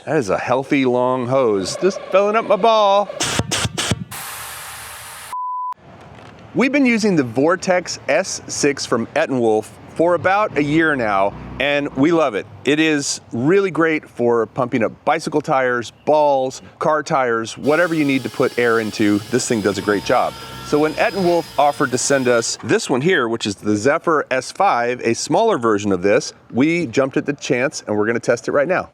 That is a healthy long hose. Just filling up my ball. We've been using the Vortex S6 from Etenwolf for about a year now, and we love it. It is really great for pumping up bicycle tires, balls, car tires, whatever you need to put air into. This thing does a great job. So when Etenwolf offered to send us this one here, which is the Zephyr S5, a smaller version of this, we jumped at the chance and we're gonna test it right now.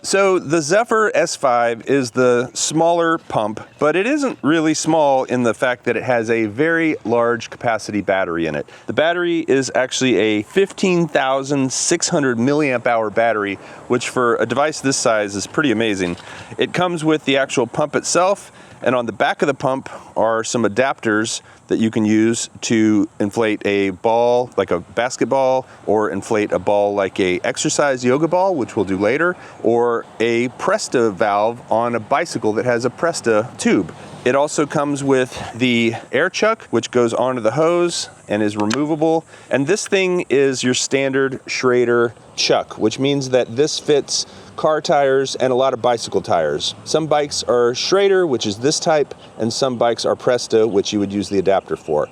So the Zephyr S5 is the smaller pump, but it isn't really small in the fact that it has a very large capacity battery in it. The battery is actually a 15,600 milliamp hour battery, which for a device this size is pretty amazing. It comes with the actual pump itself, and on the back of the pump are some adapters that you can use to inflate a ball like a basketball, or inflate a ball like a exercise yoga ball, which we'll do later, or a Presta valve on a bicycle that has a Presta tube. It also comes with the air chuck, which goes onto the hose and is removable. And this thing is your standard Schrader chuck, which means that this fits car tires and a lot of bicycle tires. Some bikes are Schrader, which is this type, and some bikes are Presta, which you would use the adapter for.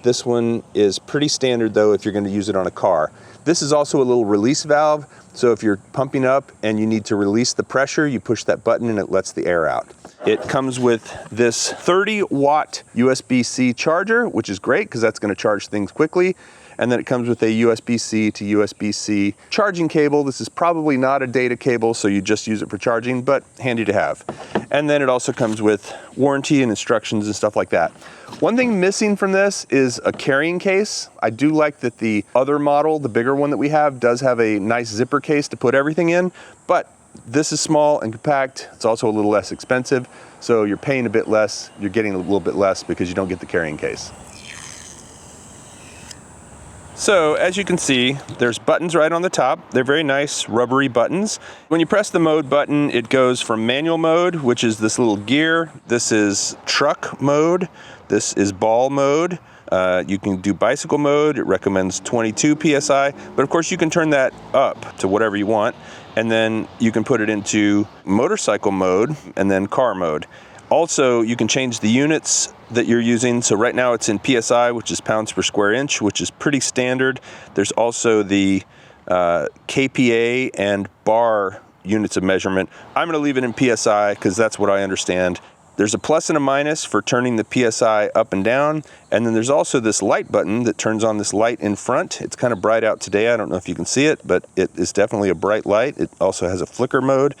This one is pretty standard though if you're going to use it on a car. This is also a little release valve, so if you're pumping up and you need to release the pressure, you push that button and it lets the air out. It comes with this 30-watt USB-C charger, which is great because that's going to charge things quickly. And then it comes with a USB-C to USB-C charging cable. This is probably not a data cable, so you just use it for charging, but handy to have. And then it also comes with warranty and instructions and stuff like that. One thing missing from this is a carrying case. I do like that the other model, the bigger one that we have, does have a nice zipper case to put everything in, but this is small and compact. It's also a little less expensive, so you're paying a bit less, you're getting a little bit less because you don't get the carrying case. So as you can see, there's buttons right on the top. They're very nice rubbery buttons. When you press the mode button, it goes from manual mode, which is this little gear. This is truck mode. This is ball mode. You can do bicycle mode. It recommends 22 PSI, but of course you can turn that up to whatever you want. And then you can put it into motorcycle mode and then car mode. Also, you can change the units that you're using. So right now it's in PSI, which is pounds per square inch, which is pretty standard. There's also the KPA and bar units of measurement. I'm gonna leave it in PSI because that's what I understand. There's a plus and a minus for turning the PSI up and down. And then there's also this light button that turns on this light in front. It's kind of bright out today. I don't know if you can see it, but it is definitely a bright light. It also has a flicker mode.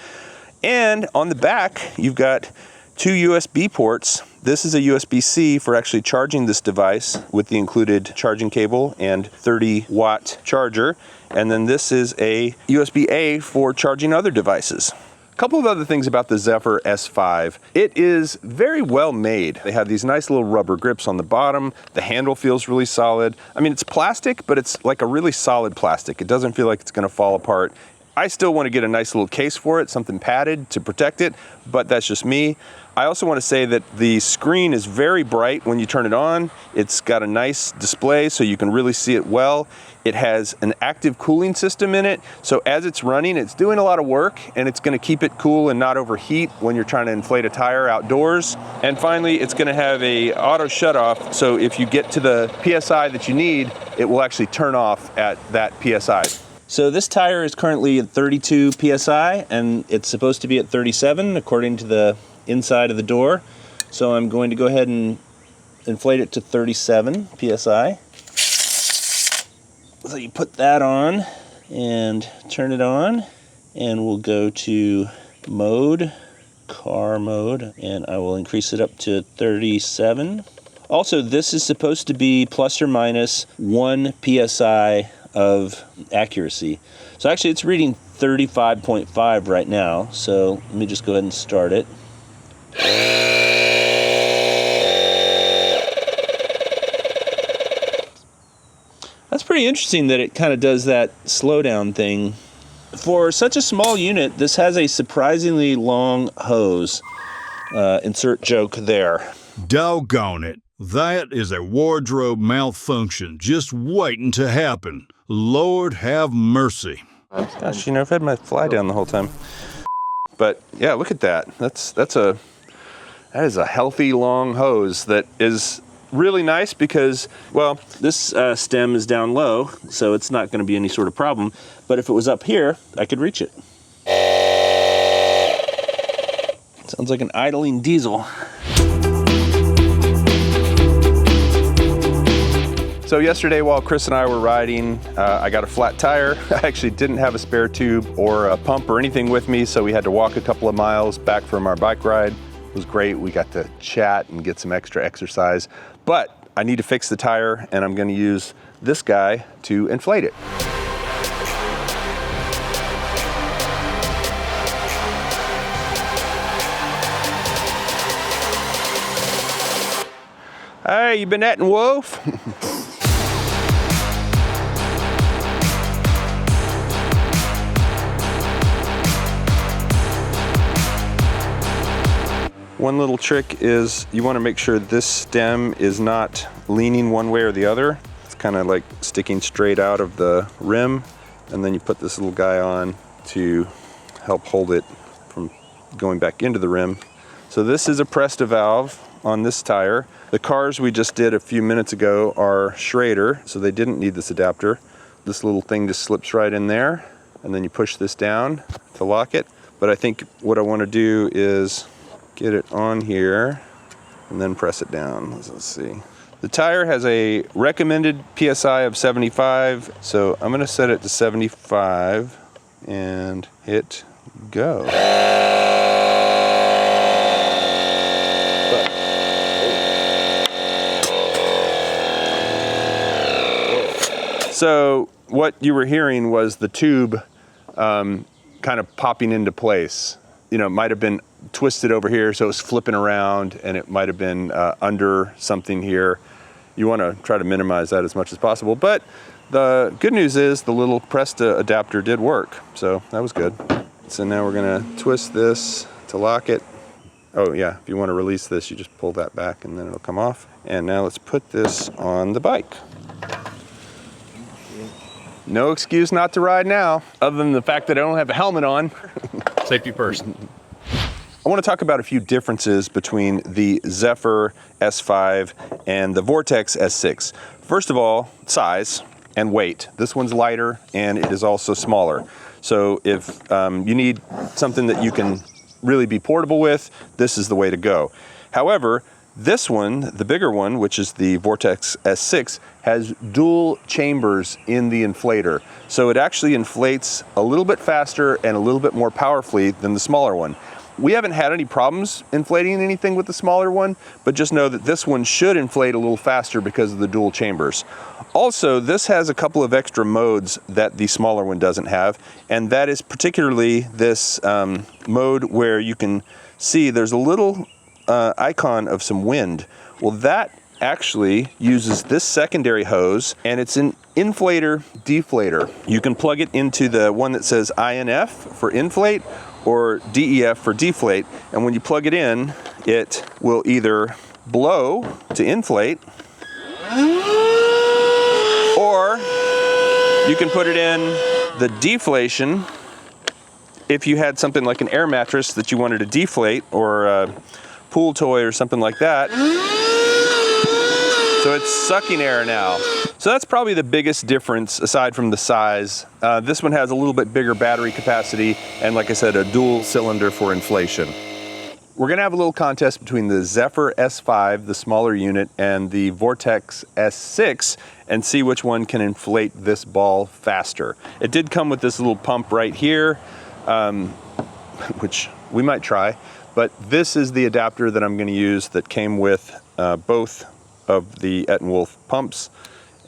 And on the back, you've got 2 USB ports. This is a USB-C for actually charging this device with the included charging cable and 30-watt charger. And then this is a USB-A for charging other devices. A couple of other things about the Zephyr S5. It is very well made. They have these nice little rubber grips on the bottom. The handle feels really solid. I mean, it's plastic, but it's like a really solid plastic. It doesn't feel like it's gonna fall apart. I still want to get a nice little case for it, something padded to protect it, but that's just me. I also want to say that the screen is very bright when you turn it on. It's got a nice display so you can really see it well. It has an active cooling system in it, so as it's running, it's doing a lot of work and it's going to keep it cool and not overheat when you're trying to inflate a tire outdoors. And finally, it's going to have a auto shut off, so if you get to the PSI that you need, it will actually turn off at that PSI. So this tire is currently at 32 PSI and it's supposed to be at 37 according to the inside of the door. So I'm going to go ahead and inflate it to 37 PSI. So you put that on and turn it on, and we'll go to mode, car mode, and I will increase it up to 37. Also, this is supposed to be plus or minus 1 PSI of accuracy. So actually it's reading 35.5 right now. So let me just go ahead and start it. That's pretty interesting that it kind of does that slowdown thing. For such a small unit, this has a surprisingly long hose. Insert joke there. Doggone it. That is a wardrobe malfunction just waiting to happen. Lord have mercy. Gosh, you know, I've had my fly down the whole time. But yeah, look at that. That is a healthy long hose that is really nice because, well, this stem is down low, so it's not going to be any sort of problem. But if it was up here, I could reach it. Sounds like an idling diesel. So yesterday while Chris and I were riding, I got a flat tire. I actually didn't have a spare tube or a pump or anything with me, so we had to walk a couple of miles back from our bike ride. It was great. We got to chat and get some extra exercise. But I need to fix the tire, and I'm going to use this guy to inflate it. Hey, you been Etenwolf? One little trick is you want to make sure this stem is not leaning one way or the other. It's kind of like sticking straight out of the rim, and then you put this little guy on to help hold it from going back into the rim. So this is a Presta valve on this tire. The cars we just did a few minutes ago are Schrader, so they didn't need this adapter. This little thing just slips right in there, and then you push this down to lock it. But I think what I want to do is get it on here and then press it down. Let's see. The tire has a recommended PSI of 75, so I'm gonna set it to 75 and hit go. So what you were hearing was the tube kind of popping into place. You know, it might have been twisted over here, so it's flipping around, and it might have been under something here. You want to try to minimize that as much as possible. But the good news is the little Presta adapter did work, so that was good. So now we're going to twist this to lock it. Oh yeah, if you want to release this, you just pull that back and then it'll come off. And now let's put this on the bike. No excuse not to ride now, other than the fact that I don't have a helmet on. Safety first. I want to talk about a few differences between the Zephyr S5 and the Vortex S6. First of all, size and weight. This one's lighter and it is also smaller. So if you need something that you can really be portable with, this is the way to go. However, this one, the bigger one, which is the Vortex S6, has dual chambers in the inflator. So it actually inflates a little bit faster and a little bit more powerfully than the smaller one. We haven't had any problems inflating anything with the smaller one, but just know that this one should inflate a little faster because of the dual chambers. Also, this has a couple of extra modes that the smaller one doesn't have, and that is particularly this mode where you can see there's a little icon of some wind. Well, that actually uses this secondary hose, and it's an inflator deflator. You can plug it into the one that says INF for inflate or DEF for deflate, and when you plug it in, it will either blow to inflate, or you can put it in the deflation if you had something like an air mattress that you wanted to deflate, or a pool toy or something like that. So it's sucking air now. So that's probably the biggest difference aside from the size. This one has a little bit bigger battery capacity and, like I said, a dual cylinder for inflation. We're gonna have a little contest between the Zephyr S5, the smaller unit, and the Vortex S6 and see which one can inflate this ball faster. It did come with this little pump right here, which we might try, but this is the adapter that I'm gonna use that came with both of the Etenwolf pumps.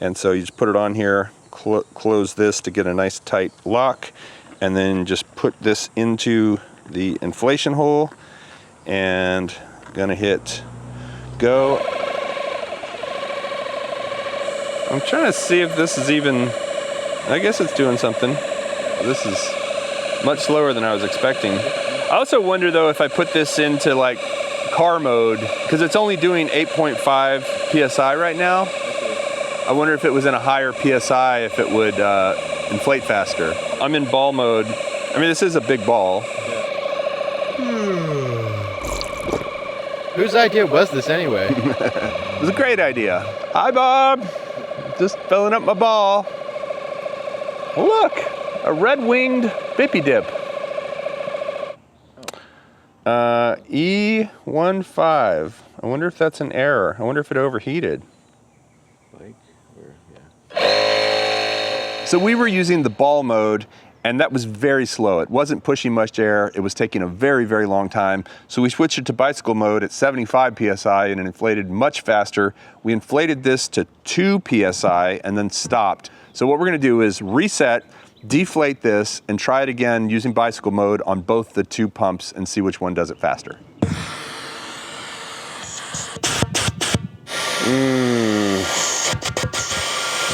And so you just put it on here, close this to get a nice tight lock, and then just put this into the inflation hole, and gonna hit go. I'm trying to see if this is even, I guess it's doing something. This is much slower than I was expecting. I also wonder though if I put this into like car mode, because it's only doing 8.5 PSI right now. I wonder if it was in a higher PSI, if it would inflate faster. I'm in ball mode. I mean, this is a big ball. Whose idea was this anyway? It was a great idea. Hi, Bob. Just filling up my ball. Look, a red-winged bippy dip. E15. I wonder if that's an error. I wonder if it overheated. So we were using the ball mode, and that was very slow. It wasn't pushing much air. It was taking a very, very long time. So we switched it to bicycle mode at 75 PSI, and it inflated much faster. We inflated this to 2 PSI and then stopped. So what we're gonna do is reset, deflate this, and try it again using bicycle mode on both the 2 pumps and see which one does it faster.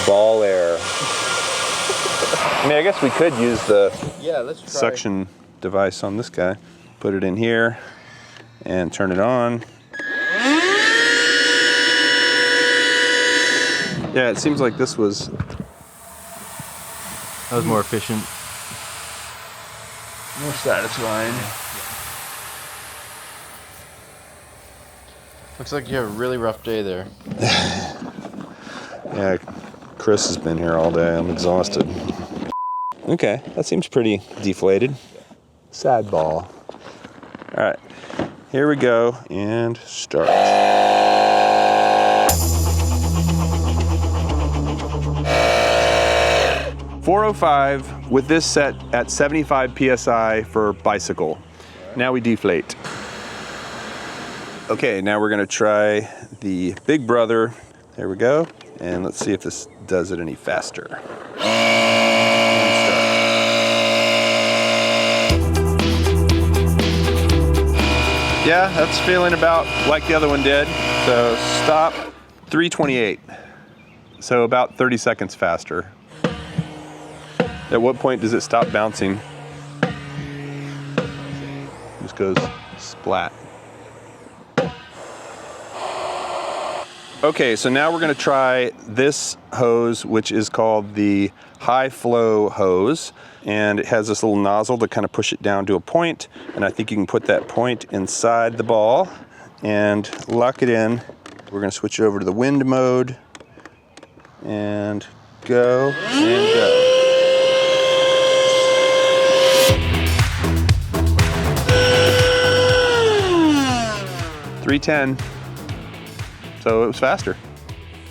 Ball air. I mean, I guess we could use the suction device on this guy. Put it in here and turn it on. Yeah, it seems like this was... That was more efficient. more satisfying. Looks like you have a really rough day there. Yeah, Chris has been here all day. I'm exhausted. Okay, that seems pretty deflated. Sad ball. All right, here we go and start. .405 with this set at 75 PSI for bicycle. Now we deflate. Okay, now we're gonna try the Big Brother. There we go. And let's see if this does it any faster. Yeah, that's feeling about like the other one did. So stop, 328. So about 30 seconds faster. At what point does it stop bouncing? Just goes splat. Okay, so now we're gonna try this hose, which is called the high flow hose. And it has this little nozzle to kind of push it down to a point. And I think you can put that point inside the ball and lock it in. We're gonna switch it over to the wind mode and go and go. .310. So it was faster.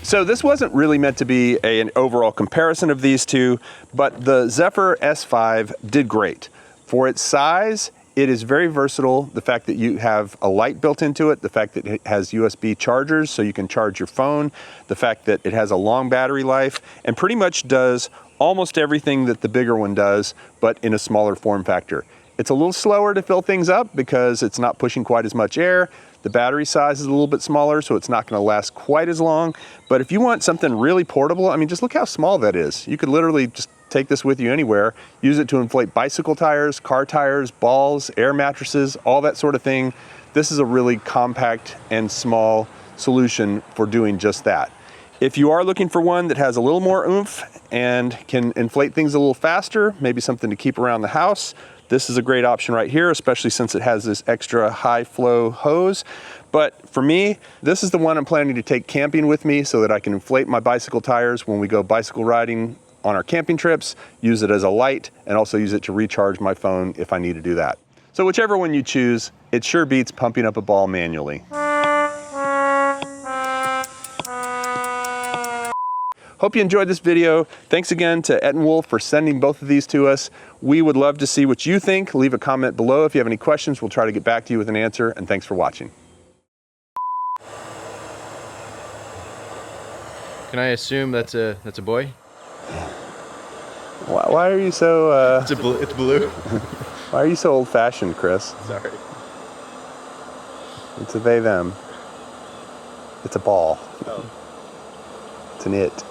So this wasn't really meant to be an overall comparison of these two, but the Zephyr S5 did great. For its size, it is very versatile. The fact that you have a light built into it, the fact that it has USB chargers so you can charge your phone, the fact that it has a long battery life, and pretty much does almost everything that the bigger one does, but in a smaller form factor. It's a little slower to fill things up because it's not pushing quite as much air. The battery size is a little bit smaller, so it's not gonna last quite as long. But if you want something really portable, I mean, just look how small that is. You could literally just take this with you anywhere, use it to inflate bicycle tires, car tires, balls, air mattresses, all that sort of thing. This is a really compact and small solution for doing just that. If you are looking for one that has a little more oomph and can inflate things a little faster, maybe something to keep around the house, this is a great option right here, especially since it has this extra high flow hose. But for me, this is the one I'm planning to take camping with me so that I can inflate my bicycle tires when we go bicycle riding on our camping trips, use it as a light, and also use it to recharge my phone if I need to do that. So whichever one you choose, it sure beats pumping up a ball manually. Hope you enjoyed this video. Thanks again to Etenwolf for sending both of these to us. We would love to see what you think. Leave a comment below if you have any questions. We'll try to get back to you with an answer, and thanks for watching. Can I assume that's a boy? Why are you so It's blue. why are you so old-fashioned, Chris? Sorry. It's a they them. It's a ball. Oh. It's an it.